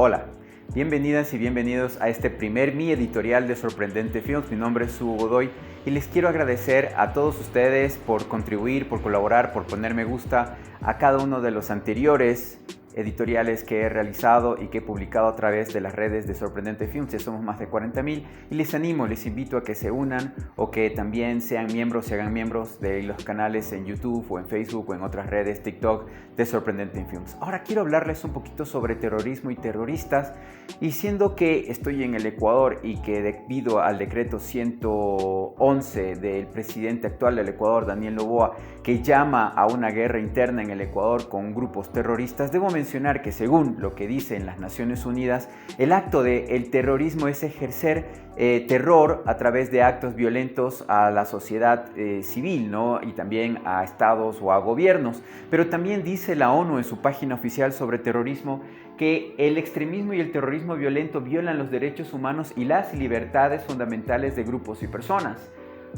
Hola, bienvenidas y bienvenidos a este primer Mi Editorial de Sorprendente Films. Mi nombre es Hugo Godoy y les quiero agradecer a todos ustedes por contribuir, por colaborar, por poner me gusta a cada uno de los anteriores editoriales que he realizado y que he publicado a través de las redes de Sorprendente Films. Ya somos más de 40,000 y les invito a que se unan o que también se hagan miembros de los canales en YouTube o en Facebook o en otras redes, TikTok, de Sorprendente Films. Ahora quiero hablarles un poquito sobre terrorismo y terroristas, y siendo que estoy en el Ecuador y que debido al decreto 111 del presidente actual del Ecuador, Daniel Noboa, que llama a una guerra interna en el Ecuador con grupos terroristas, debo mencionar que según lo que dicen las Naciones Unidas, el acto del terrorismo es ejercer terror a través de actos violentos a la sociedad civil, ¿no? Y también a estados o a gobiernos. Pero también dice la ONU en su página oficial sobre terrorismo que el extremismo y el terrorismo violento violan los derechos humanos y las libertades fundamentales de grupos y personas.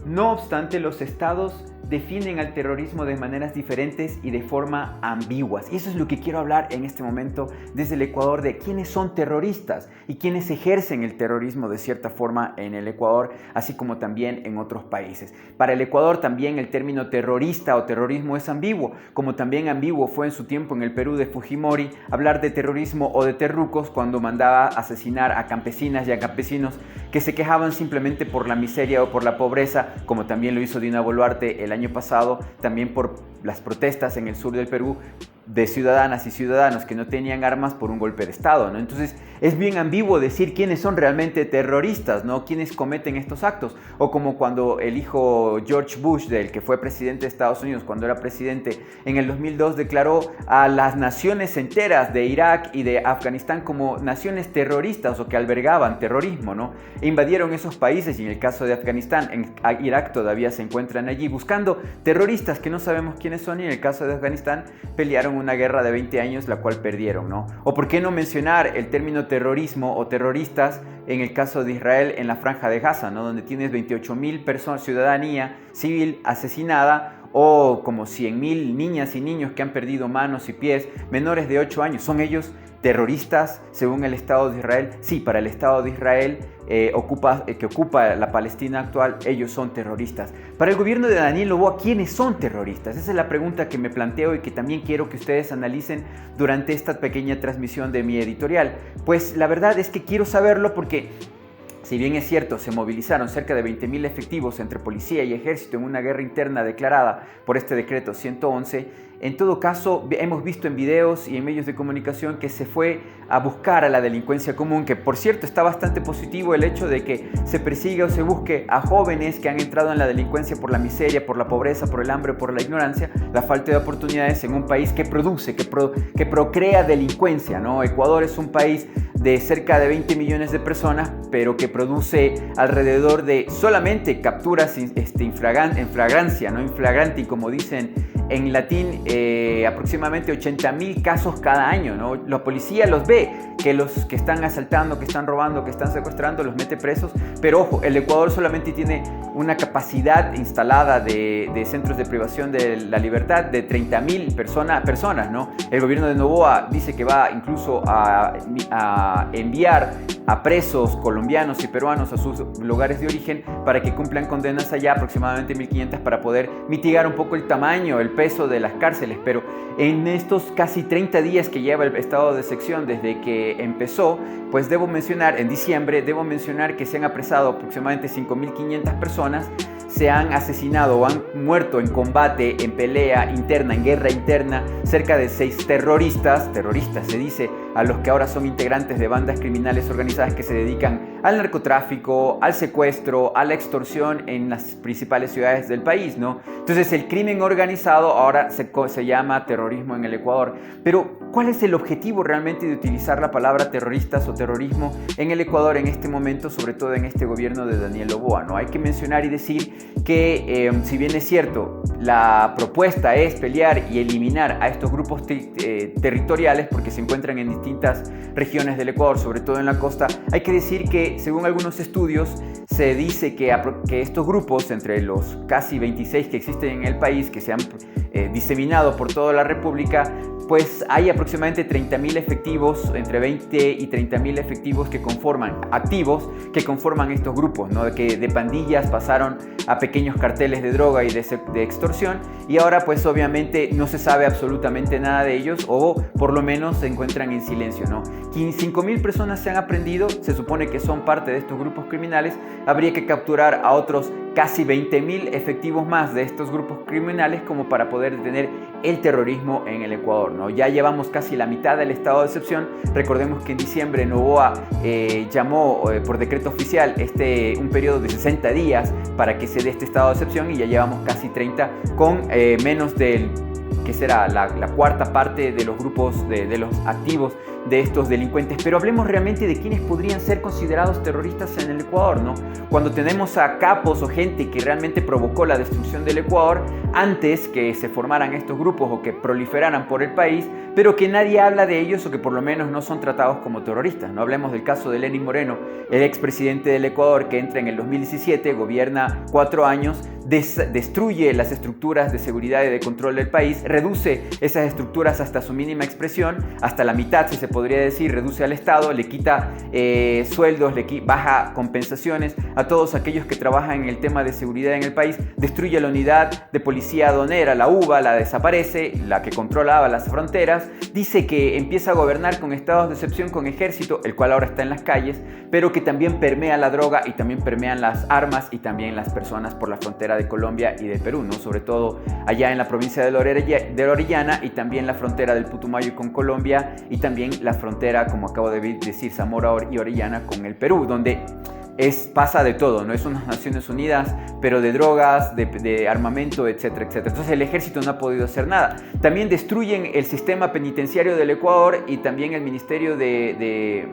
No obstante, los estados definen al terrorismo de maneras diferentes y de forma ambiguas. Y eso es lo que quiero hablar en este momento desde el Ecuador, de quiénes son terroristas y quiénes ejercen el terrorismo de cierta forma en el Ecuador, así como también en otros países. Para el Ecuador también el término terrorista o terrorismo es ambiguo, como también ambiguo fue en su tiempo en el Perú de Fujimori hablar de terrorismo o de terrucos cuando mandaba asesinar a campesinas y a campesinos que se quejaban simplemente por la miseria o por la pobreza, como también lo hizo Dina Boluarte el año pasado, también por las protestas en el sur del Perú de ciudadanas y ciudadanos que no tenían armas por un golpe de Estado, ¿no? Entonces es bien ambiguo decir quiénes son realmente terroristas, ¿no? Quiénes cometen estos actos. O como cuando el hijo George Bush, del que fue presidente de Estados Unidos cuando era presidente en el 2002, declaró a las naciones enteras de Irak y de Afganistán como naciones terroristas o que albergaban terrorismo, ¿no? E invadieron esos países, y en el caso de Afganistán, en Irak todavía se encuentran allí buscando terroristas que no sabemos quiénes son, y en el caso de Afganistán pelearon una guerra de 20 años la cual perdieron, ¿no? O por qué no mencionar el término terrorismo o terroristas en el caso de Israel en la Franja de Gaza, ¿no? Donde tienes 28,000 personas, ciudadanía civil asesinada, o como 100,000 niñas y niños que han perdido manos y pies, menores de 8 años. ¿Son ellos terroristas según el Estado de Israel? Sí, para el Estado de Israel que ocupa la Palestina actual, ellos son terroristas. Para el gobierno de Daniel Noboa, ¿quiénes son terroristas? Esa es la pregunta que me planteo y que también quiero que ustedes analicen durante esta pequeña transmisión de mi editorial. Pues la verdad es que quiero saberlo porque, si bien es cierto, se movilizaron cerca de 20,000 efectivos entre policía y ejército en una guerra interna declarada por este decreto 111, en todo caso hemos visto en videos y en medios de comunicación que se fue a buscar a la delincuencia común, que por cierto está bastante positivo el hecho de que se persiga o se busque a jóvenes que han entrado en la delincuencia por la miseria, por la pobreza, por el hambre, por la ignorancia, la falta de oportunidades en un país que produce, que procrea delincuencia, ¿no? Ecuador es un país de cerca de 20 millones de personas, pero que produce alrededor de solamente capturas en flagrancia, no in flagranti, como dicen en latín, aproximadamente 80,000 casos cada año, ¿no? La policía los ve, que los que están asaltando, que están robando, que están secuestrando, los mete presos, pero ojo, el Ecuador solamente tiene una capacidad instalada de centros de privación de la libertad de 30,000 personas, ¿no? El gobierno de Noboa dice que va incluso a enviar a presos colombianos y peruanos a sus lugares de origen para que cumplan condenas allá, aproximadamente 1,500, para poder mitigar un poco el tamaño, el peso de las cárceles. Pero en estos casi 30 días que lleva el estado de excepción desde que empezó, pues en diciembre, debo mencionar que se han apresado aproximadamente 5,500 personas, se han asesinado o han muerto en combate, en pelea interna, en guerra interna, cerca de 6 terroristas se dice, a los que ahora son integrantes de bandas criminales organizadas que se dedican al narcotráfico, al secuestro, a la extorsión en las principales ciudades del país, ¿no? Entonces el crimen organizado ahora se llama terrorismo en el Ecuador. Pero ¿cuál es el objetivo realmente de utilizar la palabra terroristas o terrorismo en el Ecuador en este momento, sobre todo en este gobierno de Daniel Noboa, ¿no? Hay que mencionar y decir que si bien es cierto, la propuesta es pelear y eliminar a estos grupos territoriales porque se encuentran en distintas regiones del Ecuador, sobre todo en la costa, hay que decir que según algunos estudios se dice que estos grupos, entre los casi 26 que existen en el país, que se han diseminado por toda la República, pues hay aproximadamente 30.000 efectivos, entre 20 y 30.000 efectivos activos que conforman estos grupos, ¿no? Que de pandillas pasaron a pequeños carteles de droga y de extorsión, y ahora pues obviamente no se sabe absolutamente nada de ellos, o por lo menos se encuentran en silencio, ¿no? 5.000 personas se han aprendido, se supone que son parte de estos grupos criminales. Habría que capturar a otros casi 20.000 efectivos más de estos grupos criminales como para poder detener el terrorismo en el Ecuador, ¿no? Ya llevamos casi la mitad del estado de excepción. Recordemos que en diciembre Noboa llamó por decreto oficial un periodo de 60 días para que se dé este estado de excepción, y ya llevamos casi 30 con menos del que será la cuarta parte de los grupos de los activos de estos delincuentes. Pero hablemos realmente de quienes podrían ser considerados terroristas en el Ecuador, ¿no? Cuando tenemos a capos o gente que realmente provocó la destrucción del Ecuador antes que se formaran estos grupos o que proliferaran por el país, pero que nadie habla de ellos, o que por lo menos no son tratados como terroristas. No hablemos del caso de Lenín Moreno, el expresidente del Ecuador, que entra en el 2017, gobierna 4 años, destruye las estructuras de seguridad y de control del país, reduce esas estructuras hasta su mínima expresión, hasta la mitad, si se podría decir, reduce al Estado, le quita sueldos, baja compensaciones a todos aquellos que trabajan en el tema de seguridad en el país, destruye la unidad de policía aduanera, la UBA, la desaparece, la que controlaba las fronteras, dice que empieza a gobernar con estados de excepción, con ejército, el cual ahora está en las calles, pero que también permea la droga y también permean las armas y también las personas por la frontera de Colombia y de Perú, ¿no? Sobre todo allá en la provincia de la Orellana, y también la frontera del Putumayo con Colombia, y también la frontera, como acabo de decir, Zamora y Orellana con el Perú, donde pasa de todo, ¿no? Es unas Naciones Unidas, pero de drogas, de armamento, etcétera, etcétera. Entonces el ejército no ha podido hacer nada. También destruyen el sistema penitenciario del Ecuador y también el Ministerio de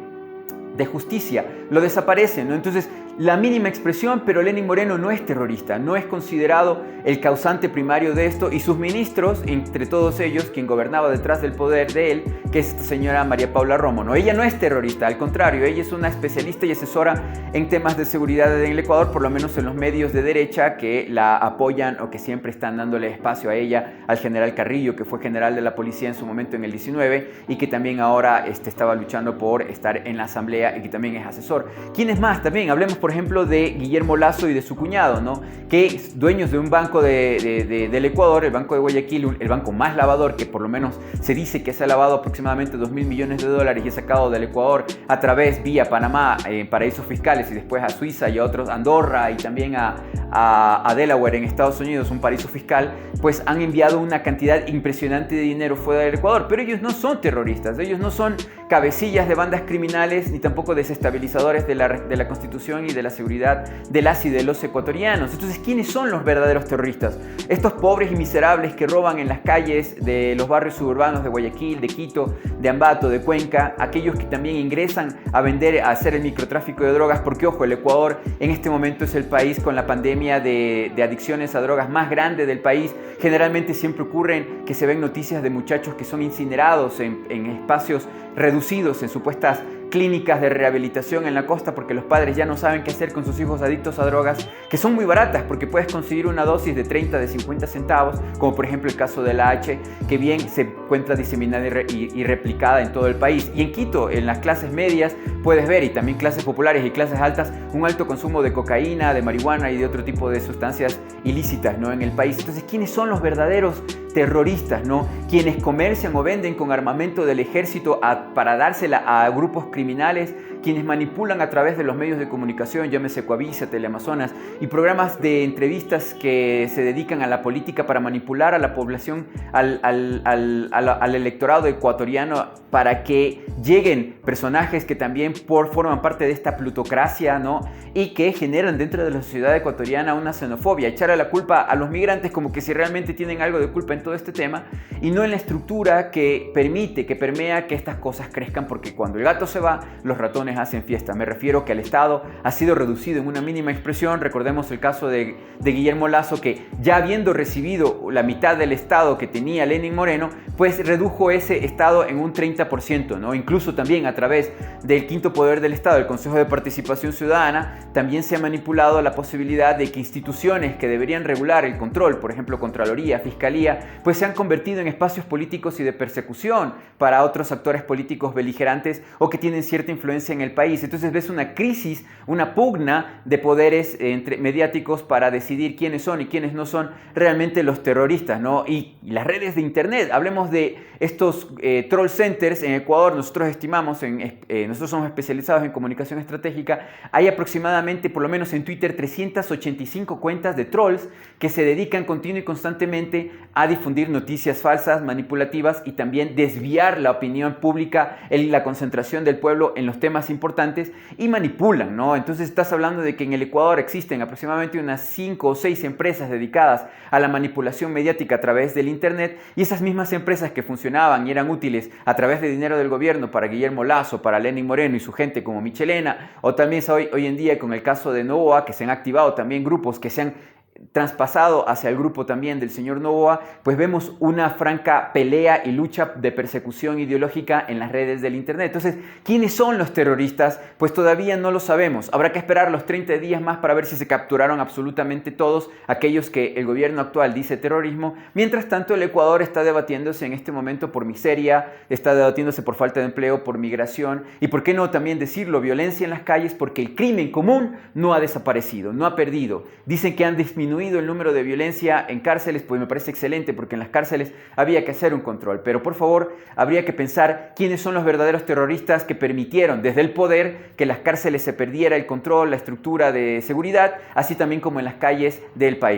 Justicia, lo desaparecen, ¿no? Entonces, la mínima expresión, pero Lenín Moreno no es terrorista, no es considerado el causante primario de esto, y sus ministros, entre todos ellos, quien gobernaba detrás del poder de él, que es esta señora María Paula Romo, ¿no? Ella no es terrorista, al contrario, ella es una especialista y asesora en temas de seguridad en el Ecuador, por lo menos en los medios de derecha que la apoyan o que siempre están dándole espacio a ella, al general Carrillo, que fue general de la policía en su momento en el 19 y que también ahora estaba luchando por estar en la asamblea y que también es asesor. ¿Quiénes más? También hablemos, por ejemplo, de Guillermo Lazo y de su cuñado, ¿no? Que dueños de un banco del Ecuador, el Banco de Guayaquil, el banco más lavador, que por lo menos se dice que se ha lavado aproximadamente $2.000 millones y es sacado del Ecuador a través vía Panamá, paraísos fiscales, y después a Suiza y a otros, Andorra y también a Delaware en Estados Unidos, un paraíso fiscal, pues han enviado una cantidad impresionante de dinero fuera del Ecuador. Pero ellos no son terroristas, ellos no son cabecillas de bandas criminales, ni tampoco desestabilizadores de la Constitución y de la seguridad de las y de los ecuatorianos. Entonces, ¿quiénes son los verdaderos terroristas? Estos pobres y miserables que roban en las calles de los barrios suburbanos de Guayaquil, de Quito, de Ambato, de Cuenca, aquellos que también ingresan a vender, a hacer el microtráfico de drogas, porque ojo, el Ecuador en este momento es el país con la pandemia de adicciones a drogas más grande del país. Generalmente siempre ocurren que se ven noticias de muchachos que son incinerados en espacios reducidos, en supuestas clínicas de rehabilitación en la costa, porque los padres ya no saben qué hacer con sus hijos adictos a drogas, que son muy baratas porque puedes conseguir una dosis de 30, de 50 centavos, como por ejemplo el caso de la H, que bien se encuentra diseminada y replicada en todo el país. Y en Quito, en las clases medias, puedes ver, y también clases populares y clases altas, un alto consumo de cocaína, de marihuana y de otro tipo de sustancias ilícitas, ¿no?, en el país. Entonces, ¿quiénes son los verdaderos terroristas, ¿no? Quienes comercian o venden con armamento del ejército para dársela a grupos criminales, quienes manipulan a través de los medios de comunicación, llámese Coavisa, Teleamazonas, y programas de entrevistas que se dedican a la política para manipular a la población, al electorado ecuatoriano, para que lleguen personajes que también forman parte de esta plutocracia, ¿no?, y que generan dentro de la sociedad ecuatoriana una xenofobia, echarle la culpa a los migrantes como que si realmente tienen algo de culpa en todo este tema, y no en la estructura que permite, que permea que estas cosas crezcan, porque cuando el gato se va, los ratones hacen fiesta. Me refiero que el Estado ha sido reducido en una mínima expresión. Recordemos el caso de Guillermo Lazo, que ya habiendo recibido la mitad del Estado que tenía Lenín Moreno, pues redujo ese Estado en un 30%, ¿no? Incluso también a través del quinto poder del Estado, el Consejo de Participación Ciudadana, también se ha manipulado la posibilidad de que instituciones que deberían regular el control, por ejemplo Contraloría, Fiscalía, pues se han convertido en espacios políticos y de persecución para otros actores políticos beligerantes o que tienen cierta influencia en el país. Entonces ves una crisis, una pugna de poderes mediáticos para decidir quiénes son y quiénes no son realmente los terroristas, ¿no? Y las redes de internet, hablemos de estos troll centers en Ecuador. Nosotros estimamos, nosotros somos especializados en comunicación estratégica, hay aproximadamente, por lo menos en Twitter, 385 cuentas de trolls que se dedican continua y constantemente a difundir noticias falsas, manipulativas y también desviar la opinión pública, la concentración del pueblo en los temas importantes y manipulan, ¿no? Entonces estás hablando de que en el Ecuador existen aproximadamente unas 5 o 6 empresas dedicadas a la manipulación mediática a través del internet, y esas mismas empresas que funcionaban y eran útiles a través de dinero del gobierno para Guillermo Lasso, para Lenín Moreno y su gente como Michelena, o también hoy en día con el caso de Novoa, que se han activado también grupos que se han traspasado hacia el grupo también del señor Novoa, pues vemos una franca pelea y lucha de persecución ideológica en las redes del internet. Entonces, ¿quiénes son los terroristas? Pues todavía no lo sabemos. Habrá que esperar los 30 días más para ver si se capturaron absolutamente todos aquellos que el gobierno actual dice terrorismo. Mientras tanto, el Ecuador está debatiéndose en este momento por miseria, está debatiéndose por falta de empleo, por migración y, ¿por qué no también decirlo?, violencia en las calles, porque el crimen común no ha desaparecido, no ha perdido. Dicen que han disminuido el número de violencia en cárceles, pues me parece excelente, porque en las cárceles había que hacer un control. Pero por favor, habría que pensar quiénes son los verdaderos terroristas que permitieron desde el poder que las cárceles se perdiera el control, la estructura de seguridad, así también como en las calles del país.